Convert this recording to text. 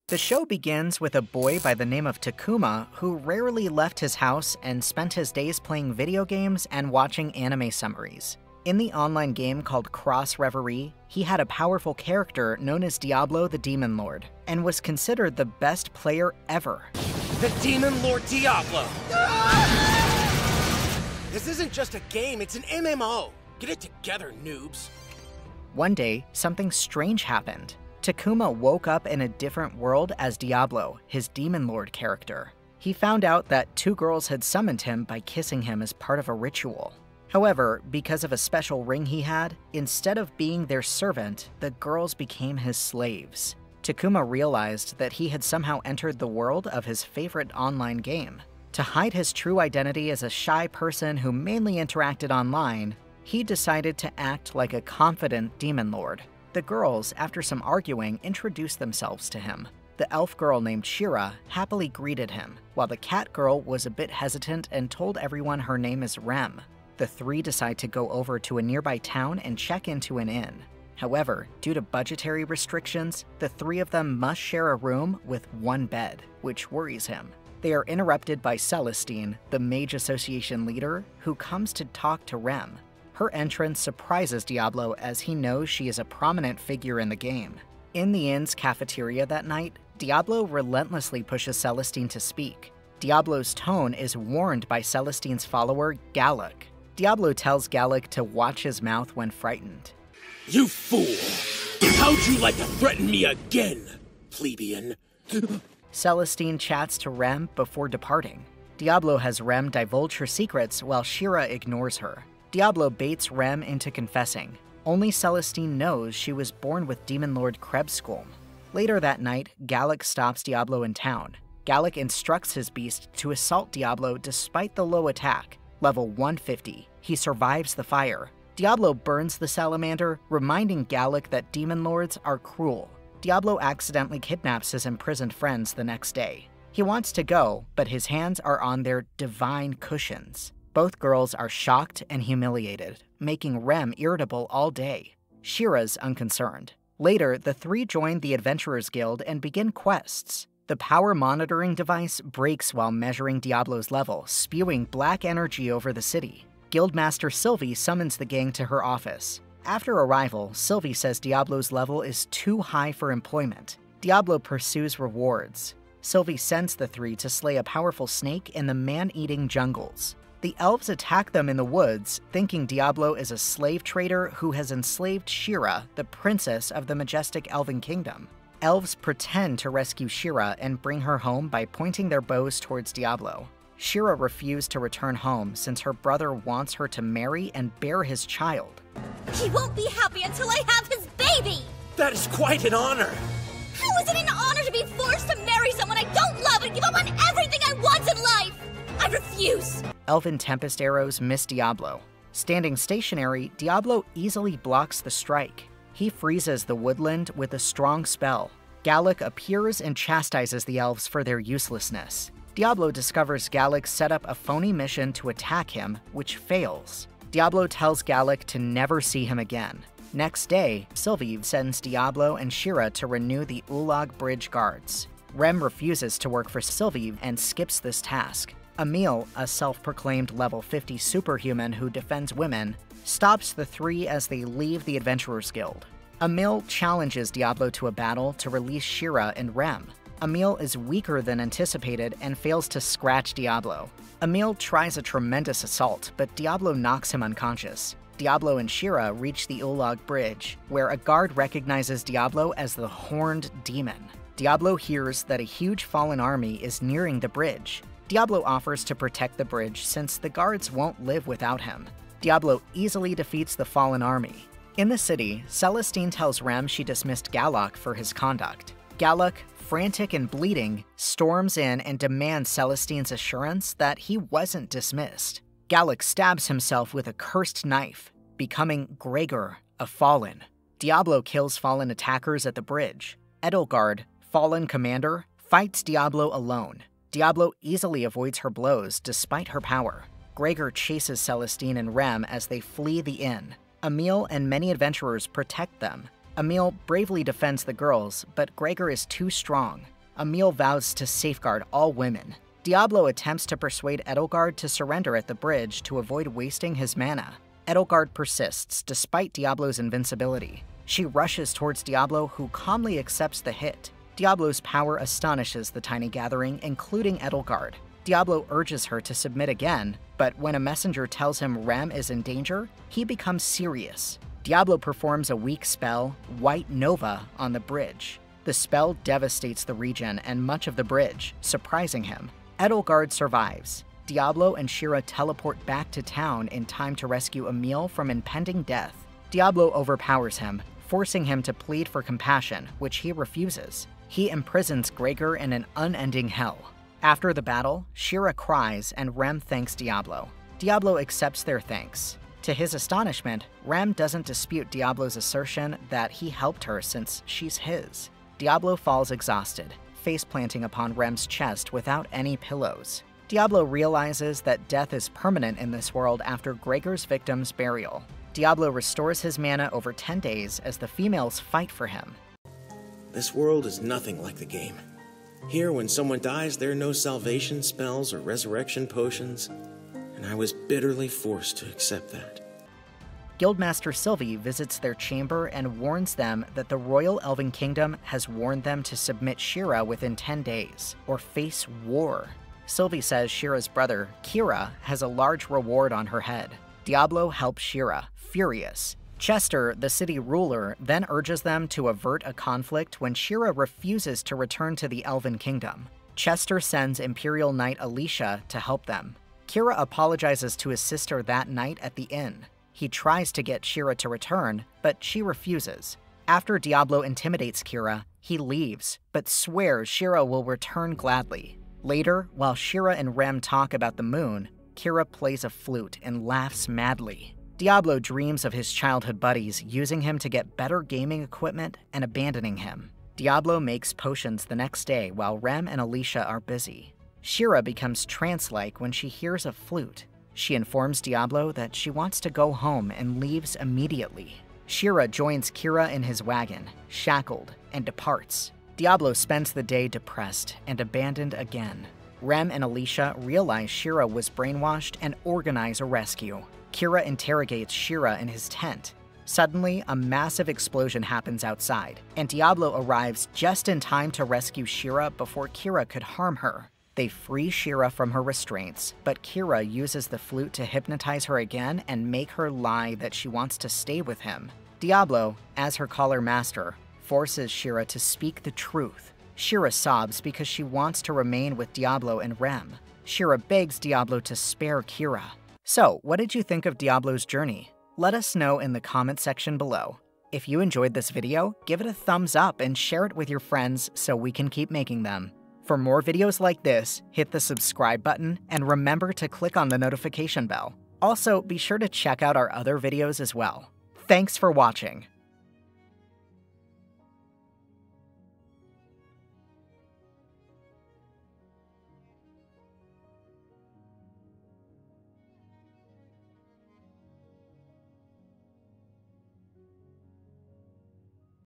The show begins with a boy by the name of Takuma who rarely left his house and spent his days playing video games and watching anime summaries. In the online game called Cross Reverie, he had a powerful character known as Diablo the Demon Lord, and was considered the best player ever. The Demon Lord Diablo! This isn't just a game, it's an MMO! Get it together, noobs! One day, something strange happened. Takuma woke up in a different world as Diablo, his Demon Lord character. He found out that two girls had summoned him by kissing him as part of a ritual. However, because of a special ring he had, instead of being their servant, the girls became his slaves. Takuma realized that he had somehow entered the world of his favorite online game. To hide his true identity as a shy person who mainly interacted online, he decided to act like a confident demon lord. The girls, after some arguing, introduced themselves to him. The elf girl named Shera happily greeted him, while the cat girl was a bit hesitant and told everyone her name is Rem. The three decide to go over to a nearby town and check into an inn. However, due to budgetary restrictions, the three of them must share a room with one bed, which worries him. They are interrupted by Celestine, the Mage Association leader, who comes to talk to Rem. Her entrance surprises Diablo as he knows she is a prominent figure in the game. In the inn's cafeteria that night, Diablo relentlessly pushes Celestine to speak. Diablo's tone is warned by Celestine's follower, Gallic. Diablo tells Gallic to watch his mouth when frightened. You fool! How'd you like to threaten me again, plebeian? Celestine chats to Rem before departing. Diablo has Rem divulge her secrets while Shera ignores her. Diablo baits Rem into confessing. Only Celestine knows she was born with Demon Lord Krebskulm. Later that night, Gallic stops Diablo in town. Gallic instructs his beast to assault Diablo despite the low attack, level 150. He survives the fire. Diablo burns the salamander, reminding Gallic that demon lords are cruel. Diablo accidentally kidnaps his imprisoned friends the next day. He wants to go, but his hands are on their divine cushions. Both girls are shocked and humiliated, making Rem irritable all day. Shera's unconcerned. Later, the three join the Adventurers Guild and begin quests. The power monitoring device breaks while measuring Diablo's level, spewing black energy over the city. Guildmaster Sylvie summons the gang to her office. After arrival, Sylvie says Diablo's level is too high for employment. Diablo pursues rewards. Sylvie sends the three to slay a powerful snake in the man-eating jungles. The elves attack them in the woods, thinking Diablo is a slave trader who has enslaved Shera, the princess of the majestic elven kingdom. Elves pretend to rescue Shera and bring her home by pointing their bows towards Diablo. Shera refused to return home since her brother wants her to marry and bear his child. He won't be happy until I have his baby! That is quite an honor! How is it an honor to be forced to marry someone I don't love and give up on everything I want in life? I refuse! Elven Tempest arrows miss Diablo. Standing stationary, Diablo easily blocks the strike. He freezes the woodland with a strong spell. Gallic appears and chastises the elves for their uselessness. Diablo discovers Gallic set up a phony mission to attack him, which fails. Diablo tells Gallic to never see him again. Next day, Sylvie sends Diablo and Shera to renew the Ulag Bridge guards. Rem refuses to work for Sylvie and skips this task. Emil, a self-proclaimed level 50 superhuman who defends women, stops the three as they leave the Adventurers Guild. Emil challenges Diablo to a battle to release Shera and Rem. Emil is weaker than anticipated and fails to scratch Diablo. Emil tries a tremendous assault, but Diablo knocks him unconscious. Diablo and Shera reach the Ulag Bridge, where a guard recognizes Diablo as the Horned Demon. Diablo hears that a huge fallen army is nearing the bridge. Diablo offers to protect the bridge since the guards won't live without him. Diablo easily defeats the fallen army. In the city, Celestine tells Rem she dismissed Gallic for his conduct. Gallic, frantic and bleeding, storms in and demands Celestine's assurance that he wasn't dismissed. Gallic stabs himself with a cursed knife, becoming Gregor, a Fallen. Diablo kills fallen attackers at the bridge. Edelgard, Fallen commander, fights Diablo alone. Diablo easily avoids her blows despite her power. Gregor chases Celestine and Rem as they flee the inn. Emil and many adventurers protect them. Emil bravely defends the girls, but Gregor is too strong. Emil vows to safeguard all women. Diablo attempts to persuade Edelgard to surrender at the bridge to avoid wasting his mana. Edelgard persists despite Diablo's invincibility. She rushes towards Diablo, who calmly accepts the hit. Diablo's power astonishes the tiny gathering, including Edelgard. Diablo urges her to submit again, but when a messenger tells him Rem is in danger, he becomes serious. Diablo performs a weak spell, White Nova, on the bridge. The spell devastates the region and much of the bridge, surprising him. Edelgard survives. Diablo and Shera teleport back to town in time to rescue Emil from impending death. Diablo overpowers him, forcing him to plead for compassion, which he refuses. He imprisons Gregor in an unending hell. After the battle, Shera cries and Rem thanks Diablo. Diablo accepts their thanks. To his astonishment, Rem doesn't dispute Diablo's assertion that he helped her since she's his. Diablo falls exhausted, face-planting upon Rem's chest without any pillows. Diablo realizes that death is permanent in this world after Gregor's victim's burial. Diablo restores his mana over 10 days as the females fight for him. This world is nothing like the game. Here, when someone dies, there are no salvation spells or resurrection potions, and I was bitterly forced to accept that. Guildmaster Sylvie visits their chamber and warns them that the Royal Elven Kingdom has warned them to submit Shera within 10 days, or face war. Sylvie says Shera's brother, Kira, has a large reward on her head. Diablo helps Shera, furious. Chester, the city ruler, then urges them to avert a conflict when Shera refuses to return to the Elven Kingdom. Chester sends Imperial Knight Alicia to help them. Kira apologizes to his sister that night at the inn. He tries to get Shera to return, but she refuses. After Diablo intimidates Kira, he leaves, but swears Shera will return gladly. Later, while Shera and Rem talk about the moon, Kira plays a flute and laughs madly. Diablo dreams of his childhood buddies using him to get better gaming equipment and abandoning him. Diablo makes potions the next day while Rem and Alicia are busy. Shera becomes trance-like when she hears a flute. She informs Diablo that she wants to go home and leaves immediately. Shera joins Kira in his wagon, shackled, and departs. Diablo spends the day depressed and abandoned again. Rem and Alicia realize Shera was brainwashed and organize a rescue. Kira interrogates Shera in his tent. Suddenly, a massive explosion happens outside, and Diablo arrives just in time to rescue Shera before Kira could harm her. They free Shera from her restraints, but Kira uses the flute to hypnotize her again and make her lie that she wants to stay with him. Diablo, as her caller master, forces Shera to speak the truth. Shera sobs because she wants to remain with Diablo and Rem. Shera begs Diablo to spare Kira. So, what did you think of Diablo's journey? Let us know in the comment section below. If you enjoyed this video, give it a thumbs up and share it with your friends so we can keep making them. For more videos like this, hit the subscribe button and remember to click on the notification bell. Also, be sure to check out our other videos as well. Thanks for watching.